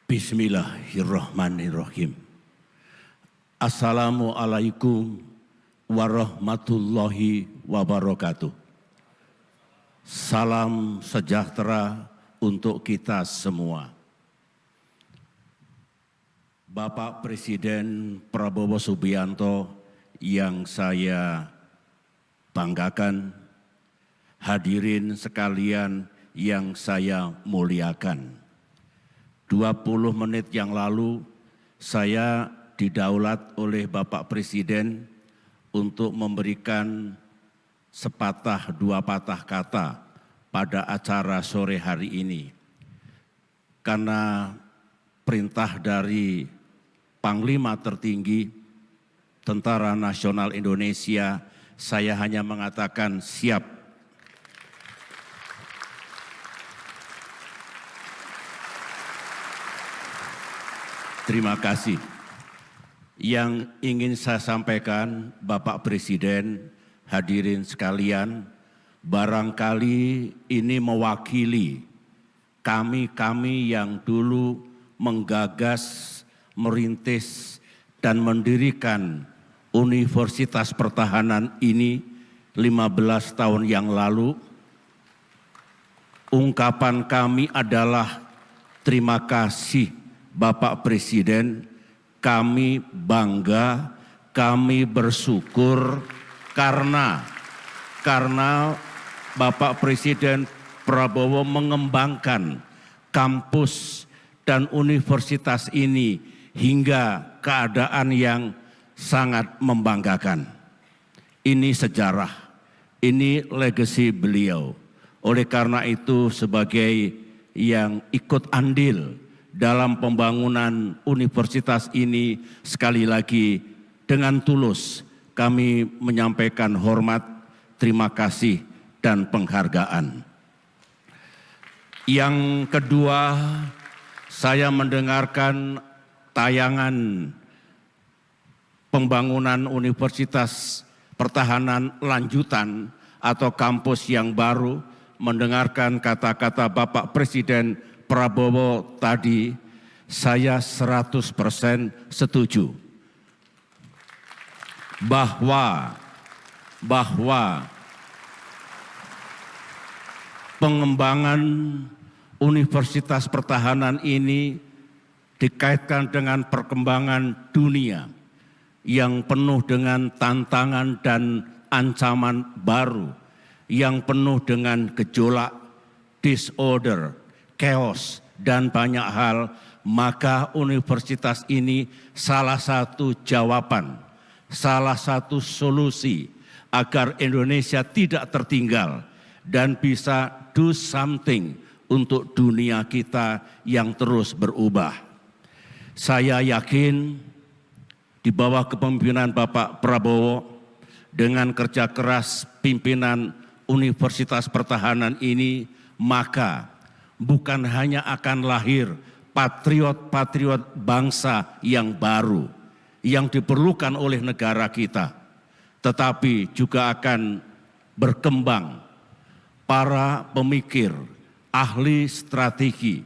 Bismillahirrahmanirrahim. Assalamualaikum warahmatullahi wabarakatuh. Salam sejahtera untuk kita semua. Bapak Presiden Prabowo Subianto yang saya banggakan, hadirin sekalian yang saya muliakan. 20 menit yang lalu saya didaulat oleh Bapak Presiden untuk memberikan sepatah dua patah kata pada acara sore hari ini. Karena perintah dari Panglima tertinggi Tentara Nasional Indonesia, saya hanya mengatakan siap. Terima kasih. Yang ingin saya sampaikan, Bapak Presiden, hadirin sekalian, barangkali ini mewakili kami yang dulu menggagas, merintis, dan mendirikan Universitas Pertahanan ini 15 tahun yang lalu. Ungkapan kami adalah terima kasih Bapak Presiden, kami bangga, kami bersyukur karena Bapak Presiden Prabowo mengembangkan kampus dan universitas ini hingga keadaan yang sangat membanggakan. Ini sejarah, ini legasi beliau. Oleh karena itu sebagai yang ikut andil dalam pembangunan universitas ini, sekali lagi dengan tulus kami menyampaikan hormat, terima kasih, dan penghargaan. Yang kedua, saya mendengarkan tayangan pembangunan Universitas Pertahanan lanjutan atau kampus yang baru, mendengarkan kata-kata Bapak Presiden Prabowo tadi, saya 100% setuju bahwa pengembangan Universitas Pertahanan ini dikaitkan dengan perkembangan dunia yang penuh dengan tantangan dan ancaman baru, yang penuh dengan gejolak, disorder, chaos, dan banyak hal, maka universitas ini salah satu jawaban, salah satu solusi agar Indonesia tidak tertinggal dan bisa do something untuk dunia kita yang terus berubah. Saya yakin di bawah kepemimpinan Bapak Prabowo, dengan kerja keras pimpinan Universitas Pertahanan ini, maka bukan hanya akan lahir patriot-patriot bangsa yang baru yang diperlukan oleh negara kita, tetapi juga akan berkembang para pemikir, ahli strategi,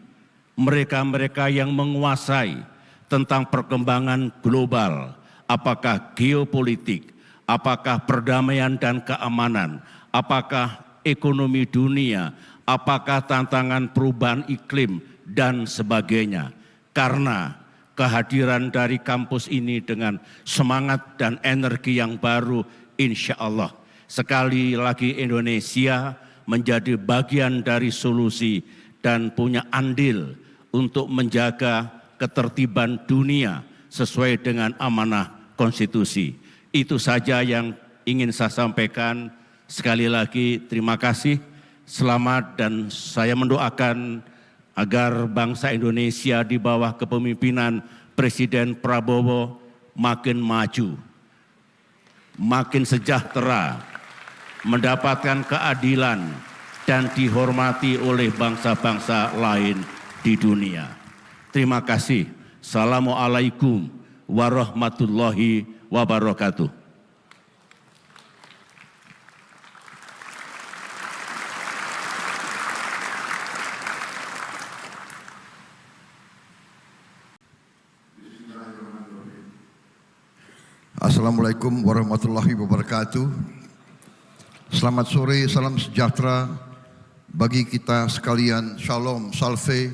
mereka-mereka yang menguasai tentang perkembangan global, apakah geopolitik, apakah perdamaian dan keamanan, apakah ekonomi dunia, apakah tantangan perubahan iklim, dan sebagainya. Karena kehadiran dari kampus ini dengan semangat dan energi yang baru, insya Allah sekali lagi Indonesia menjadi bagian dari solusi dan punya andil untuk menjaga ketertiban dunia sesuai dengan amanah konstitusi. Itu saja yang ingin saya sampaikan. Sekali lagi terima kasih. Selamat, dan saya mendoakan agar bangsa Indonesia di bawah kepemimpinan Presiden Prabowo makin maju, makin sejahtera, mendapatkan keadilan dan dihormati oleh bangsa-bangsa lain di dunia. Terima kasih. Assalamualaikum warahmatullahi wabarakatuh. Assalamualaikum warahmatullahi wabarakatuh. Selamat sore, salam sejahtera bagi kita sekalian. Shalom, salve,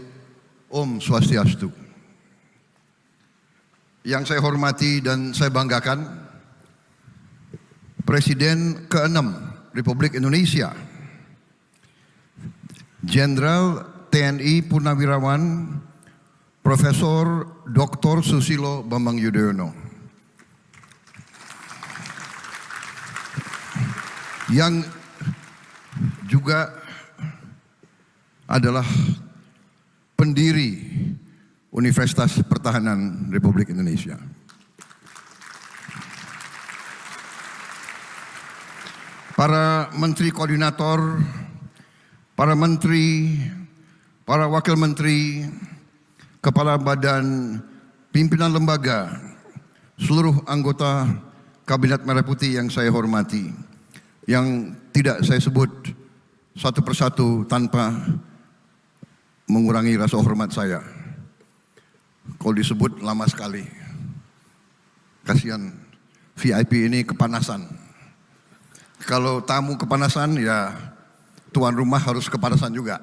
Om Swastiastu. Yang saya hormati dan saya banggakan, Presiden ke-6 Republik Indonesia, Jenderal TNI Purnawirawan Profesor Dr. Susilo Bambang Yudhoyono, yang juga adalah pendiri Universitas Pertahanan Republik Indonesia. Para menteri koordinator, para menteri, para wakil menteri, kepala badan, pimpinan lembaga, seluruh anggota Kabinet Merah Putih yang saya hormati, yang tidak saya sebut satu persatu tanpa mengurangi rasa hormat saya. Kalau disebut lama sekali. Kasihan VIP ini kepanasan. Kalau tamu kepanasan, ya tuan rumah harus kepanasan juga.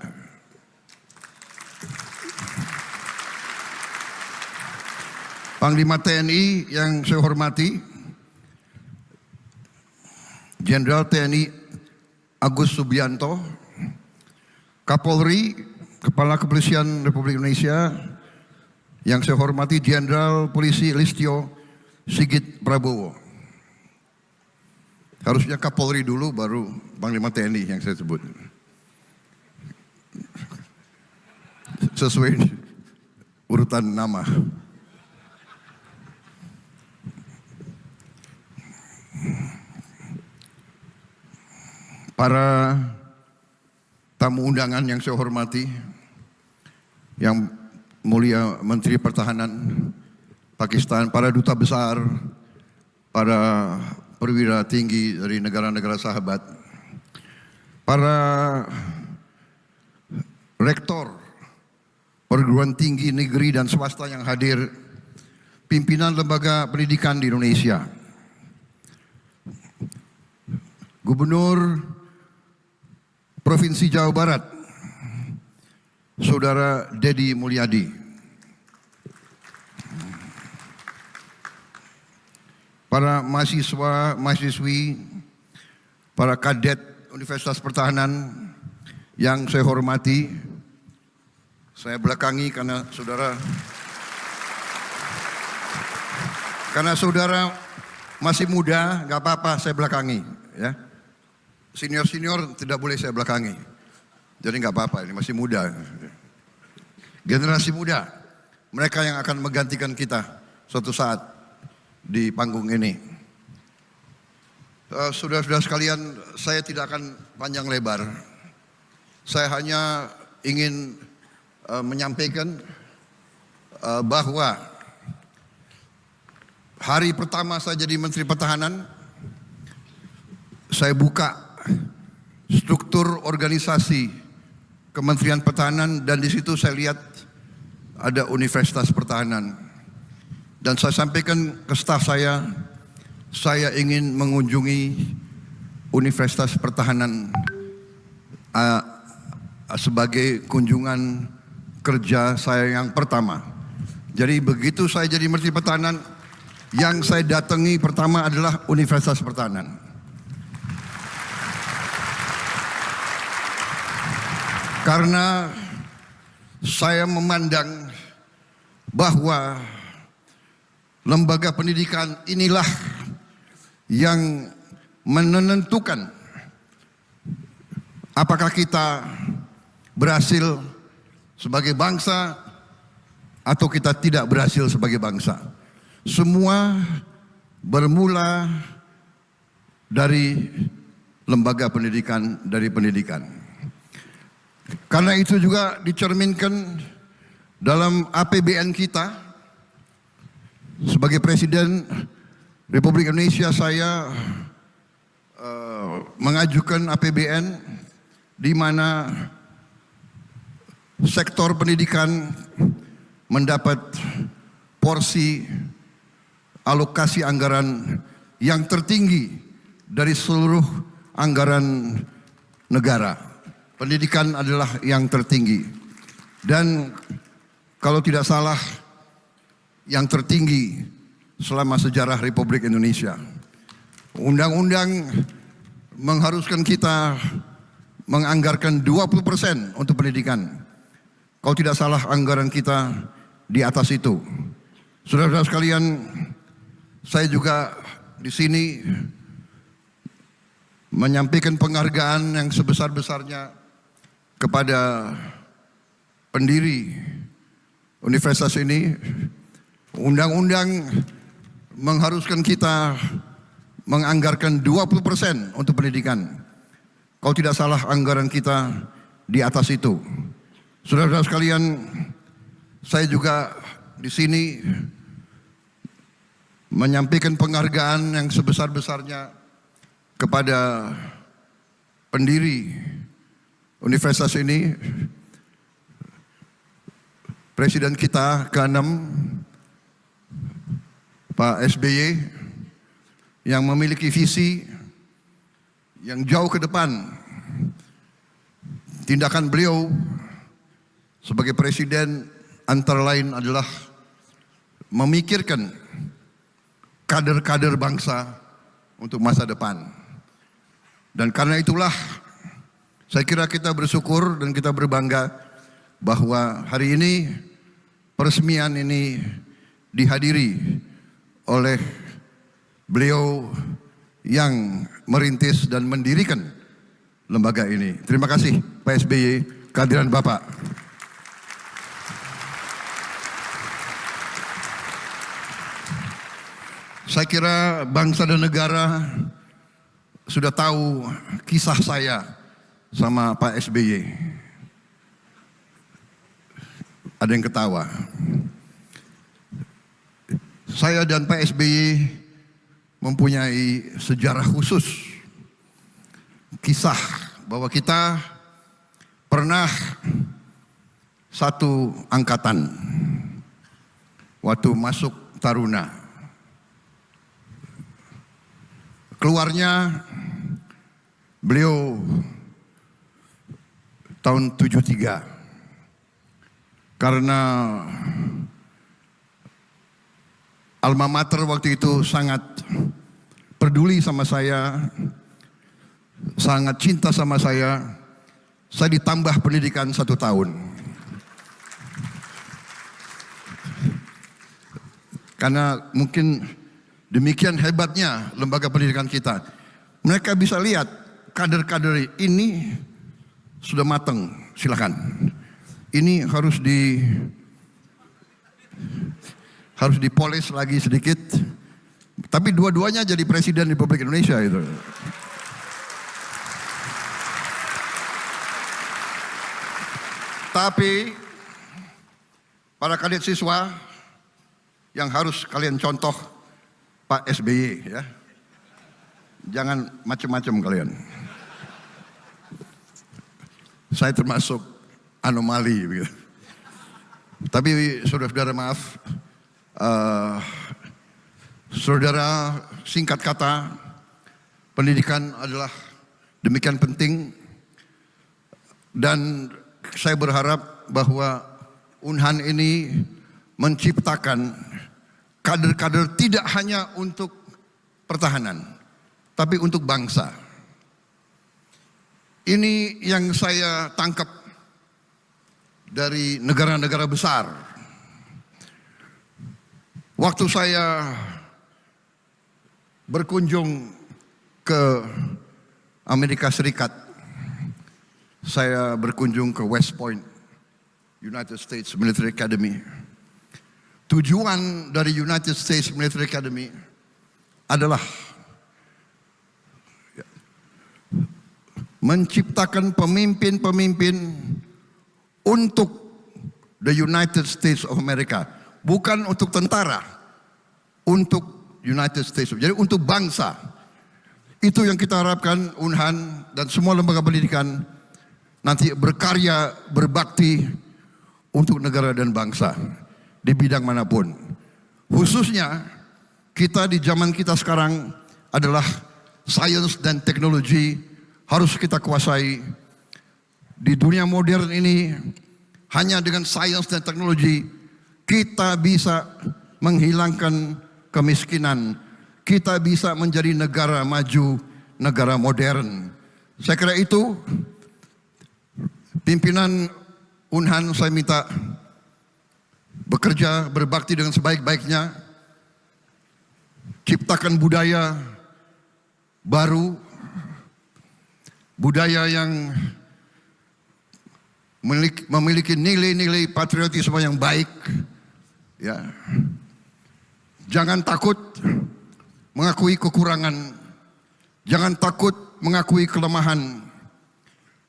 Panglima TNI yang saya hormati, Jenderal TNI Agus Subianto, Kapolri, Kepala Kepolisian Republik Indonesia, yang saya hormati Jenderal Polisi Listio Sigit Prabowo. Harusnya Kapolri dulu baru Panglima TNI yang saya sebut. Sesuai urutan nama. Para tamu undangan yang saya hormati, yang mulia Menteri Pertahanan Pakistan, para duta besar, para perwira tinggi dari negara-negara sahabat, para rektor perguruan tinggi negeri dan swasta yang hadir, pimpinan lembaga pendidikan di Indonesia, Gubernur Provinsi Jawa Barat, Saudara Dedi Mulyadi, para mahasiswa, mahasiswi, para kadet Universitas Pertahanan yang saya hormati, saya belakangi karena saudara masih muda, nggak apa-apa saya belakangi, ya. Senior-senior tidak boleh saya belakangi. Jadi nggak apa-apa, ini masih muda. Generasi muda, mereka yang akan menggantikan kita suatu saat di panggung ini. Saudara-saudara sekalian, saya tidak akan panjang lebar. Saya hanya ingin menyampaikan bahwa hari pertama saya jadi Menteri Pertahanan, saya buka struktur organisasi Kementerian Pertahanan dan di situ saya lihat ada Universitas Pertahanan. Dan saya sampaikan ke staf saya ingin mengunjungi Universitas Pertahanan sebagai kunjungan kerja saya yang pertama. Jadi begitu saya jadi Menteri Pertahanan, yang saya datangi pertama adalah Universitas Pertahanan. Karena saya memandang bahwa lembaga pendidikan inilah yang menentukan apakah kita berhasil sebagai bangsa atau kita tidak berhasil sebagai bangsa. Semua bermula dari lembaga pendidikan, dari pendidikan. Karena itu juga dicerminkan dalam APBN kita. Sebagai Presiden Republik Indonesia, saya mengajukan APBN di mana sektor pendidikan mendapat porsi alokasi anggaran yang tertinggi dari seluruh anggaran negara. Pendidikan adalah yang tertinggi. Dan kalau tidak salah, yang tertinggi selama sejarah Republik Indonesia. Undang-undang mengharuskan kita menganggarkan 20% untuk pendidikan. Kalau tidak salah, anggaran kita di atas itu. Saudara-saudara sekalian, saya juga di sini menyampaikan penghargaan yang sebesar-besarnya kepada pendiri universitas ini. Undang-undang mengharuskan kita menganggarkan 20% untuk pendidikan. Kalau tidak salah, anggaran kita di atas itu. Saudara-saudara sekalian, saya juga di sini menyampaikan penghargaan yang sebesar-besarnya kepada pendiri universitas ini, Presiden kita ke-6, Pak SBY, yang memiliki visi yang jauh ke depan. Tindakan beliau sebagai presiden antara lain adalah memikirkan kader-kader bangsa untuk masa depan. Dan karena itulah saya kira kita bersyukur dan kita berbangga bahwa hari ini peresmian ini dihadiri oleh beliau yang merintis dan mendirikan lembaga ini. Terima kasih Pak SBY, kehadiran Bapak. Saya kira bangsa dan negara sudah tahu kisah saya sama Pak SBY. Ada yang ketawa. Saya dan Pak SBY mempunyai sejarah khusus. Kisah bahwa kita pernah satu angkatan waktu masuk Taruna. Keluarnya beliau tahun 73 karena alma mater waktu itu sangat peduli sama saya, sangat cinta sama saya ditambah pendidikan 1 tahun. Karena mungkin demikian hebatnya lembaga pendidikan kita. Mereka bisa lihat kader-kader ini sudah matang, silakan. Ini harus dipoles lagi sedikit. Tapi dua-duanya jadi presiden Republik Indonesia itu. Tapi para kadet siswa yang harus kalian contoh Pak SBY ya. Jangan macam-macam kalian. Saya termasuk anomali begitu. Tapi saudara-saudara maaf, saudara, singkat kata, pendidikan adalah demikian penting dan saya berharap bahwa Unhan ini menciptakan kader-kader tidak hanya untuk pertahanan, tapi untuk bangsa. Ini yang saya tangkap dari negara-negara besar. Waktu saya berkunjung ke Amerika Serikat, saya berkunjung ke West Point, United States Military Academy. Tujuan dari United States Military Academy adalah menciptakan pemimpin-pemimpin untuk the United States of America. Bukan untuk tentara, untuk United States. Jadi untuk bangsa. Itu yang kita harapkan Unhan dan semua lembaga pendidikan nanti berkarya, berbakti untuk negara dan bangsa di bidang manapun. Khususnya Kita di zaman kita sekarang adalah sains dan teknologi harus kita kuasai. Di dunia modern ini hanya dengan sains dan teknologi kita bisa menghilangkan kemiskinan. Kita bisa menjadi negara maju, negara modern. Saya kira itu pimpinan Unhan saya minta bekerja, berbakti dengan sebaik-baiknya, ciptakan budaya baru, budaya yang memiliki nilai-nilai patriotisme yang baik. Ya. Jangan takut mengakui kekurangan, jangan takut mengakui kelemahan,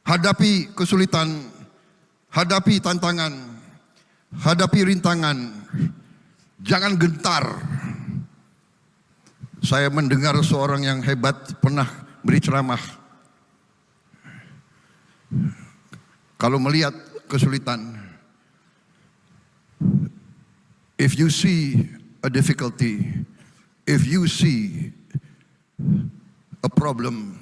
hadapi kesulitan, hadapi tantangan, hadapi rintangan, jangan gentar. Saya mendengar seorang yang hebat pernah beri ceramah. Kalau melihat kesulitan, if you see a difficulty, if you see a problem,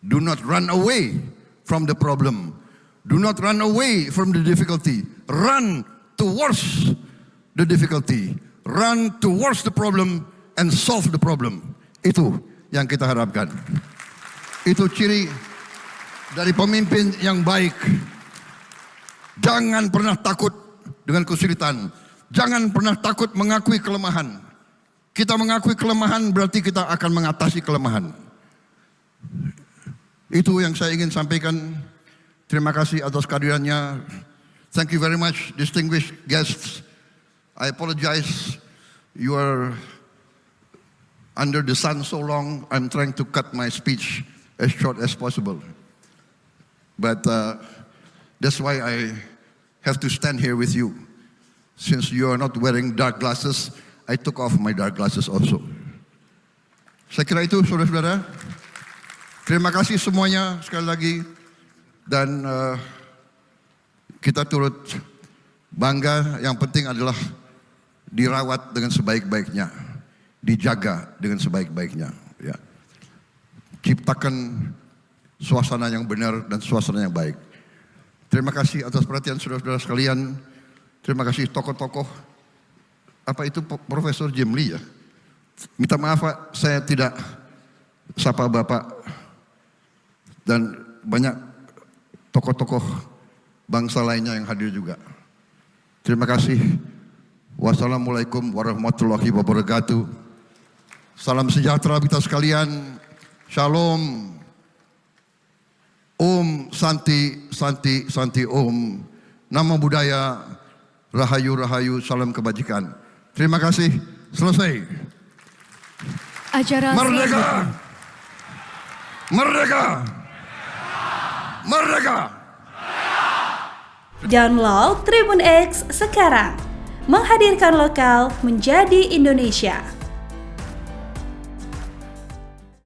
do not run away from the problem. Do not run away from the difficulty. Run towards the difficulty. Run towards the problem and solve the problem. Itu yang kita harapkan. Itu ciri dari pemimpin yang baik. Jangan pernah takut dengan kesulitan. Jangan pernah takut mengakui kelemahan. Kita mengakui kelemahan berarti kita akan mengatasi kelemahan. Itu yang saya ingin sampaikan. Terima kasih atas kehadirannya. Thank you very much, distinguished guests. I apologize. You are under the sun so long. I'm trying to cut my speech as short as possible. But that's why I have to stand here with you. Since you are not wearing dark glasses, I took off my dark glasses also. Saya kira itu, saudara-saudara. Terima kasih semuanya sekali lagi. Dan kita turut bangga, yang penting adalah dirawat dengan sebaik-baiknya, dijaga dengan sebaik-baiknya. Ya. Ciptakan suasana yang benar dan suasana yang baik. Terima kasih atas perhatian saudara-saudara sekalian. Terima kasih tokoh-tokoh. Apa itu Profesor Jimli ya? Minta maaf Pak, saya tidak sapa Bapak. Dan banyak tokoh-tokoh bangsa lainnya yang hadir juga. Terima kasih. Wassalamualaikum warahmatullahi wabarakatuh. Salam sejahtera kita sekalian. Shalom. Om Santi, Santi, Santi Om. Namo Buddhaya, Rahayu, Rahayu, salam kebajikan. Terima kasih. Selesai. Acara Merdeka! Merdeka! Merdeka! Download Tribun X sekarang. Menghadirkan lokal menjadi Indonesia.